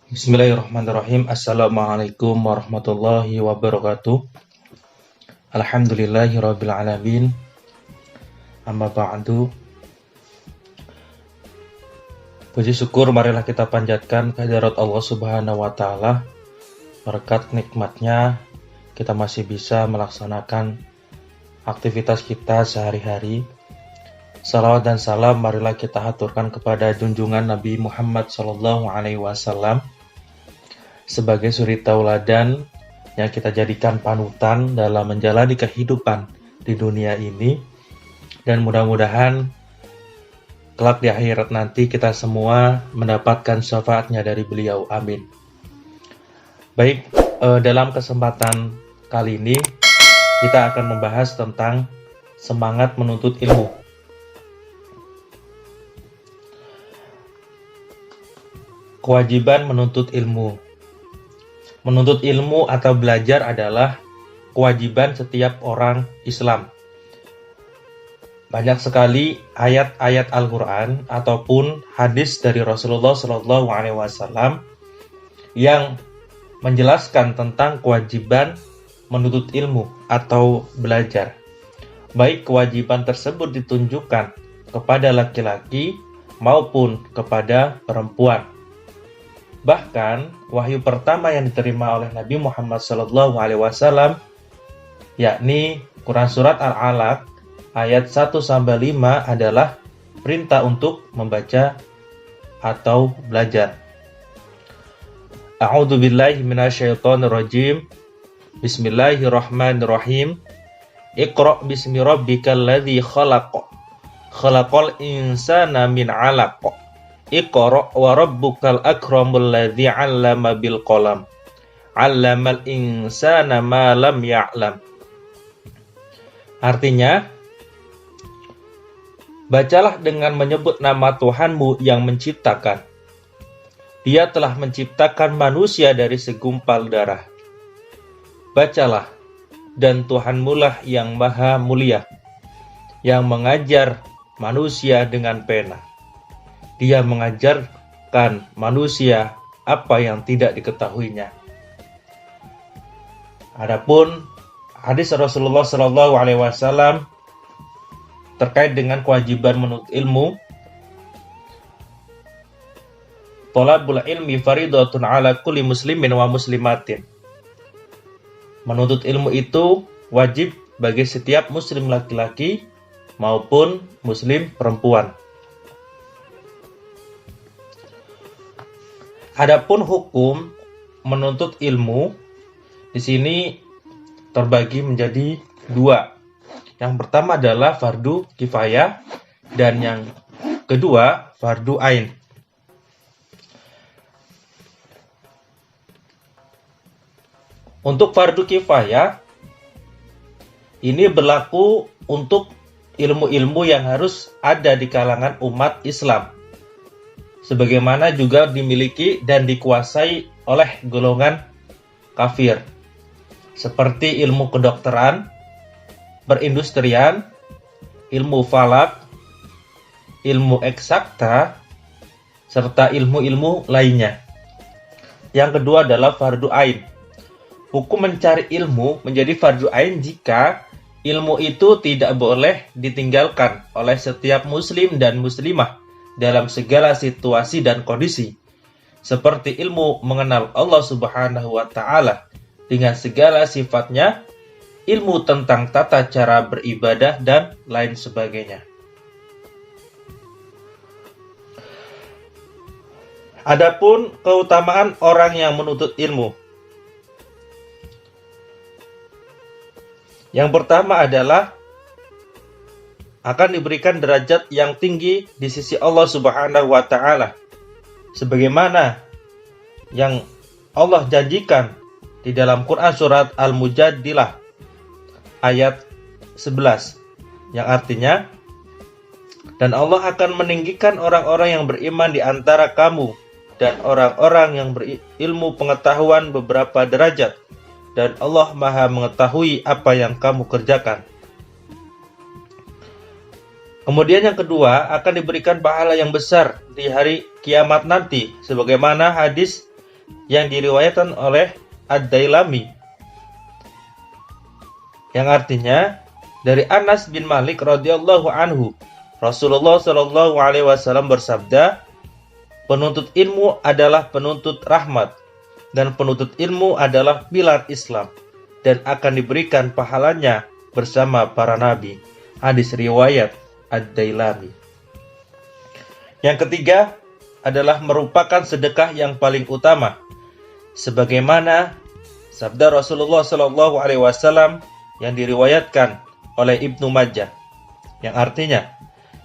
Bismillahirrahmanirrahim. Assalamualaikum warahmatullahi wabarakatuh. Alhamdulillahirabbil alamin. Amma ba'du. Puji syukur marilah kita panjatkan kehadirat Allah Subhanahu wa taala. Berkat nikmatnya kita masih bisa melaksanakan aktivitas kita sehari-hari. Salawat dan salam marilah kita haturkan kepada junjungan Nabi Muhammad SAW sebagai suri tauladan yang kita jadikan panutan dalam menjalani kehidupan di dunia ini, dan mudah-mudahan kelak di akhirat nanti kita semua mendapatkan syafaatnya dari beliau. Amin. Baik, dalam kesempatan kali ini kita akan membahas tentang semangat menuntut ilmu. Kewajiban menuntut ilmu. Menuntut ilmu atau belajar adalah kewajiban setiap orang Islam. Banyak sekali ayat-ayat Al-Quran ataupun hadis dari Rasulullah SAW yang menjelaskan tentang kewajiban menuntut ilmu atau belajar. Baik kewajiban tersebut ditunjukkan kepada laki-laki maupun kepada perempuan. Bahkan wahyu pertama yang diterima oleh Nabi Muhammad SAW, yakni Quran Surat Al-Alaq ayat 1-5 adalah perintah untuk membaca atau belajar. A'udzu billahi minasyaitonir rajim. Bismillahirrahmanirrahim. Iqra bismi rabbikal ladzi khalaq. Khalaqal insana min 'alaq. Iqra wa rabbukal akramul ladzi 'allama bil qalam. 'Allamal insana ma lam ya'lam. Artinya, bacalah dengan menyebut nama Tuhanmu yang menciptakan. Dia telah menciptakan manusia dari segumpal darah. Bacalah, dan Tuhanmulah yang maha mulia, yang mengajar manusia dengan pena. Dia mengajarkan manusia apa yang tidak diketahuinya. Adapun hadis Rasulullah SAW terkait dengan kewajiban menuntut ilmu, thalabul ilmi faridatun ala kulli muslimin wa muslimatin. Menuntut ilmu itu wajib bagi setiap muslim laki-laki maupun muslim perempuan. Adapun hukum menuntut ilmu di sini terbagi menjadi dua. Yang pertama adalah fardu kifayah dan yang kedua fardu ain. Untuk fardu kifayah ini berlaku untuk ilmu-ilmu yang harus ada di kalangan umat Islam, sebagaimana juga dimiliki dan dikuasai oleh golongan kafir, seperti ilmu kedokteran, perindustrian, ilmu falak, ilmu eksakta, serta ilmu-ilmu lainnya. Yang kedua adalah fardu ain. Hukum mencari ilmu menjadi fardu ain jika ilmu itu tidak boleh ditinggalkan oleh setiap muslim dan muslimah dalam segala situasi dan kondisi, seperti ilmu mengenal Allah Subhanahu wa taala dengan segala sifatnya, ilmu tentang tata cara beribadah dan lain sebagainya. Adapun keutamaan orang yang menuntut ilmu. Yang pertama adalah akan diberikan derajat yang tinggi di sisi Allah Subhanahu wa taala, sebagaimana yang Allah janjikan di dalam Quran surat Al-Mujadilah ayat 11, yang artinya, dan Allah akan meninggikan orang-orang yang beriman di antara kamu dan orang-orang yang berilmu pengetahuan beberapa derajat, dan Allah maha mengetahui apa yang kamu kerjakan. Kemudian yang kedua, akan diberikan pahala yang besar di hari kiamat nanti, sebagaimana hadis yang diriwayatkan oleh Ad-Dailami, yang artinya dari Anas bin Malik radhiyallahu anhu, Rasulullah shallallahu alaihi wasallam bersabda, penuntut ilmu adalah penuntut rahmat, dan penuntut ilmu adalah pilar Islam, dan akan diberikan pahalanya bersama para nabi. Hadis riwayat Ad-Dailami. Yang ketiga adalah merupakan sedekah yang paling utama, sebagaimana sabda Rasulullah shallallahu alaihi wasallam yang diriwayatkan oleh Ibnu Majah, yang artinya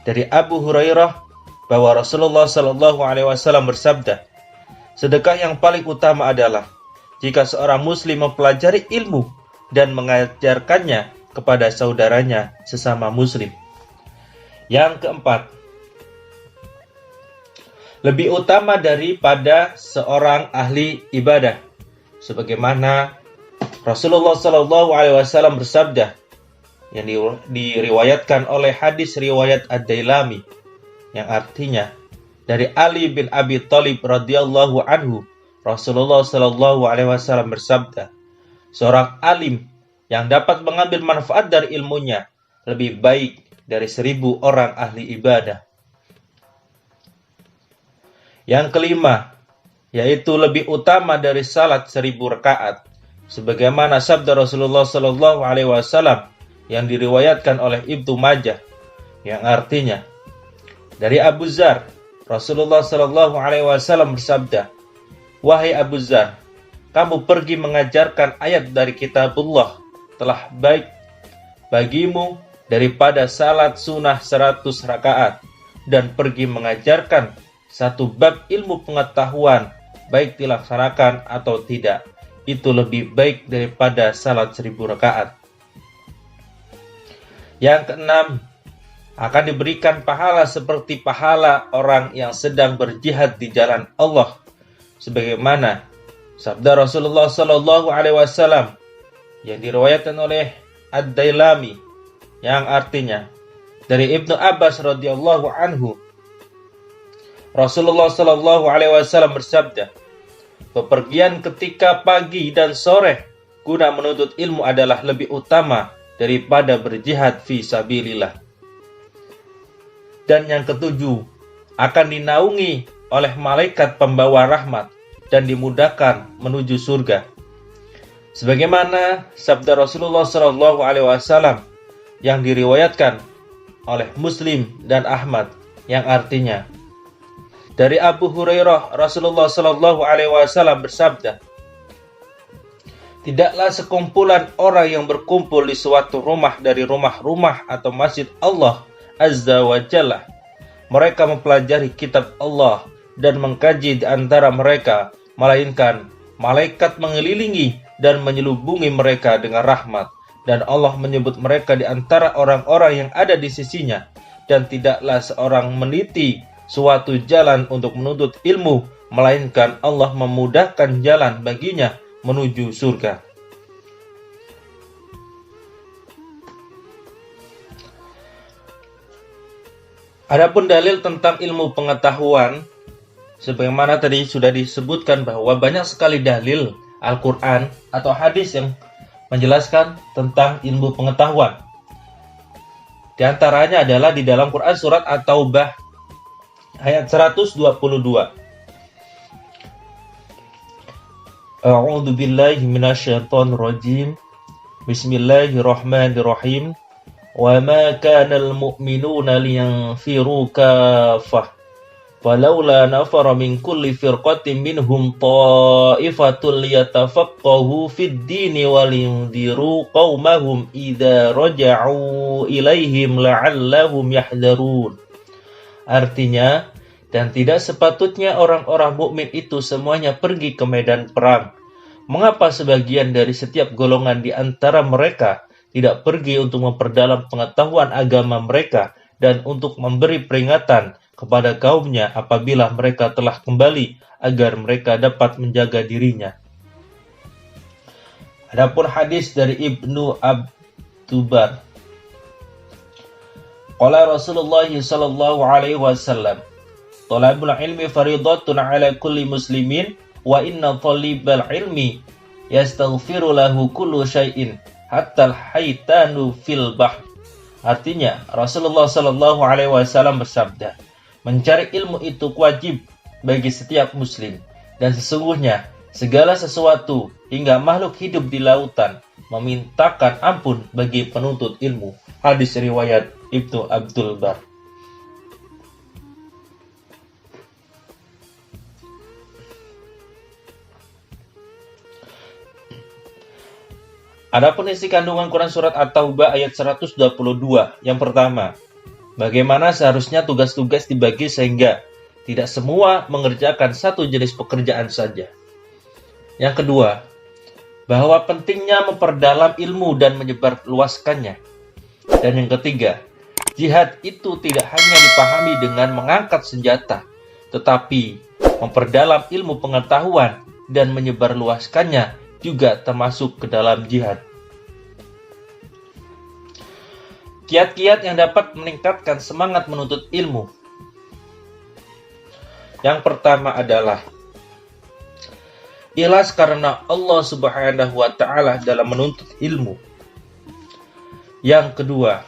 dari Abu Hurairah bahwa Rasulullah Shallallahu Alaihi Wasallam bersabda, sedekah yang paling utama adalah jika seorang muslim mempelajari ilmu dan mengajarkannya kepada saudaranya sesama muslim. Yang keempat, lebih utama daripada seorang ahli ibadah, sebagaimana Rasulullah Shallallahu Alaihi Wasallam bersabda, yang diriwayatkan oleh hadis riwayat Ad-Dailami, yang artinya dari Ali bin Abi Thalib radhiyallahu anhu, Rasulullah shallallahu alaihi wasallam bersabda, seorang alim yang dapat mengambil manfaat dari ilmunya lebih baik dari 1000 orang ahli ibadah. Yang kelima, yaitu lebih utama dari salat 1000 rakaat, sebagaimana sabda Rasulullah shallallahu alaihi wasallam yang diriwayatkan oleh Ibnu Majah, yang artinya dari Abu Dzar, Rasulullah Shallallahu Alaihi Wasallam bersabda, wahai Abu Dzar, kamu pergi mengajarkan ayat dari kitabullah telah baik bagimu daripada salat sunnah 100 rakaat, dan pergi mengajarkan satu bab ilmu pengetahuan, baik dilaksanakan atau tidak, itu lebih baik daripada salat 1000 rakaat. Yang keenam, akan diberikan pahala seperti pahala orang yang sedang berjihad di jalan Allah, sebagaimana sabda Rasulullah Shallallahu Alaihi Wasallam yang diriwayatkan oleh Ad-Dailami, yang artinya dari Ibnu Abbas radhiyallahu anhu, Rasulullah Shallallahu Alaihi Wasallam bersabda, bepergian ketika pagi dan sore guna menuntut ilmu adalah lebih utama daripada berjihad fi sabilillah. Dan yang ketujuh, akan dinaungi oleh malaikat pembawa rahmat dan dimudahkan menuju surga. Sebagaimana sabda Rasulullah Shallallahu Alaihi Wasallam yang diriwayatkan oleh Muslim dan Ahmad, yang artinya dari Abu Hurairah, Rasulullah Shallallahu Alaihi Wasallam bersabda, tidaklah sekumpulan orang yang berkumpul di suatu rumah dari rumah-rumah atau masjid Allah Azza wa Jalla, mereka mempelajari kitab Allah dan mengkaji di antara mereka, melainkan malaikat mengelilingi dan menyelubungi mereka dengan rahmat, dan Allah menyebut mereka di antara orang-orang yang ada di sisinya, dan tidaklah seorang meniti suatu jalan untuk menuntut ilmu, melainkan Allah memudahkan jalan baginya menuju surga. Adapun dalil tentang ilmu pengetahuan, sebagaimana tadi sudah disebutkan bahwa banyak sekali dalil Al-Quran atau hadis yang menjelaskan tentang ilmu pengetahuan. Di antaranya adalah di dalam Quran surat At-Taubah ayat 122. A'udzu billahi minasyaitonir rajim. Bismillahirrahmanirrahim. Wa ma kana al-mu'minuna liyanfiru kaffah. Falaula nafara min kulli firqatin minhum ta'ifatun liyatafaqahu fid dini waliyunziru qaumahum idza raja'u ilaihim la'allahum yahdharun. Artinya, dan tidak sepatutnya orang-orang mukmin itu semuanya pergi ke medan perang. Mengapa sebagian dari setiap golongan di antara mereka tidak pergi untuk memperdalam pengetahuan agama mereka dan untuk memberi peringatan kepada kaumnya apabila mereka telah kembali agar mereka dapat menjaga dirinya. Adapun hadis dari Ibnu Abdubar, qala Rasulullah sallallahu alaihi wasallam, talabul ilmi faridatun ala kulli muslimin wa inna talibal ilmi yastaghfiru lahu kullu syai'in hatta al-haytanu fil bahr. Artinya, Rasulullah Shallallahu Alaihi Wasallam bersabda, mencari ilmu itu wajib bagi setiap muslim, dan sesungguhnya segala sesuatu hingga makhluk hidup di lautan memintakan ampun bagi penuntut ilmu. Hadis riwayat Ibnu Abdul Bar. Adapun isi kandungan Quran Surat At-Taubah ayat 122. Yang pertama, bagaimana seharusnya tugas-tugas dibagi sehingga tidak semua mengerjakan satu jenis pekerjaan saja. Yang kedua, bahwa pentingnya memperdalam ilmu dan menyebarluaskannya. Dan yang ketiga, jihad itu tidak hanya dipahami dengan mengangkat senjata, tetapi memperdalam ilmu pengetahuan dan menyebarluaskannya juga termasuk ke dalam jihad. Kiat-kiat yang dapat meningkatkan semangat menuntut ilmu. Yang pertama adalah ikhlas karena Allah Subhanahu wa Ta'ala dalam menuntut ilmu. Yang kedua,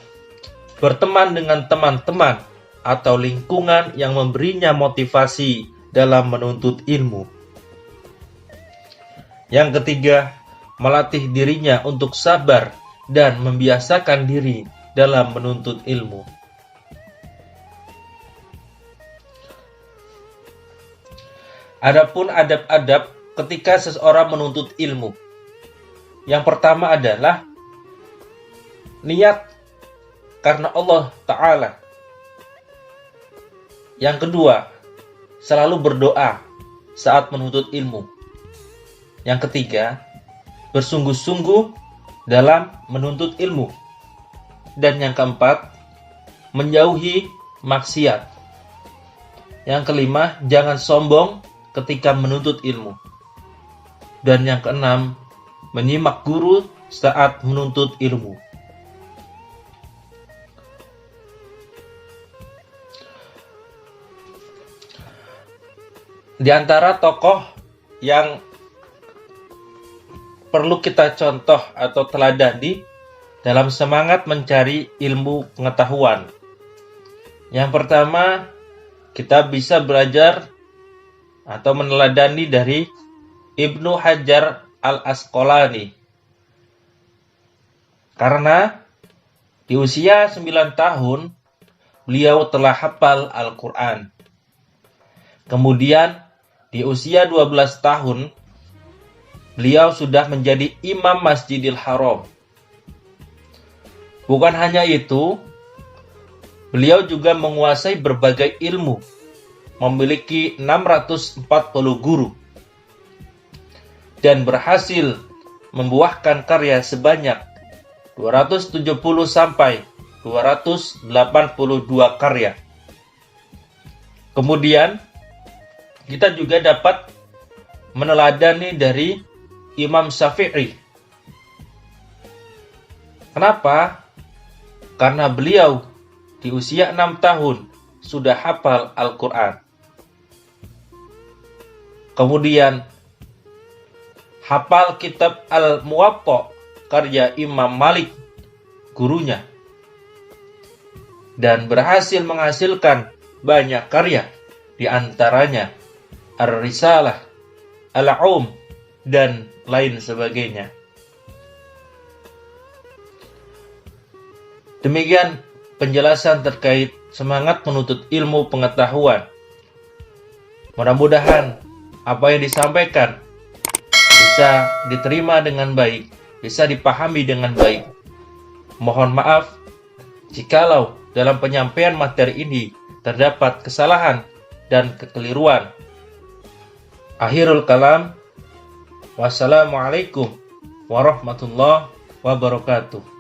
berteman dengan teman-teman atau lingkungan yang memberinya motivasi dalam menuntut ilmu. Yang ketiga, melatih dirinya untuk sabar dan membiasakan diri dalam menuntut ilmu. Adapun adab-adab ketika seseorang menuntut ilmu. Yang pertama adalah niat karena Allah Ta'ala. Yang kedua, selalu berdoa saat menuntut ilmu. Yang ketiga, bersungguh-sungguh dalam menuntut ilmu. Dan yang keempat, menjauhi maksiat. Yang kelima, jangan sombong ketika menuntut ilmu. Dan yang keenam, menyimak guru saat menuntut ilmu. Di antara tokoh yang perlu kita contoh atau teladani dalam semangat mencari ilmu pengetahuan. Yang pertama, kita bisa belajar atau meneladani dari Ibnu Hajar Al-Asqalani. Karena di usia 9 tahun, beliau telah hafal Al-Quran. Kemudian, di usia 12 tahun, beliau sudah menjadi imam Masjidil Haram. Bukan hanya itu, beliau juga menguasai berbagai ilmu, memiliki 640 guru, dan berhasil membuahkan karya sebanyak 270 sampai 282 karya. Kemudian, kita juga dapat meneladani dari Imam Syafi'i. Kenapa? Karena beliau di usia 6 tahun sudah hafal Al-Quran. Kemudian hafal kitab Al-Muwatta karya Imam Malik, gurunya. Dan berhasil menghasilkan banyak karya, di antaranya Ar-Risalah, Al-Um, dan lain sebagainya. Demikian penjelasan terkait semangat menuntut ilmu pengetahuan. Mudah-mudahan apa yang disampaikan bisa diterima dengan baik, bisa dipahami dengan baik. Mohon maaf jikalau dalam penyampaian materi ini terdapat kesalahan dan kekeliruan. Akhirul kalam. Wassalamualaikum warahmatullahi wabarakatuh.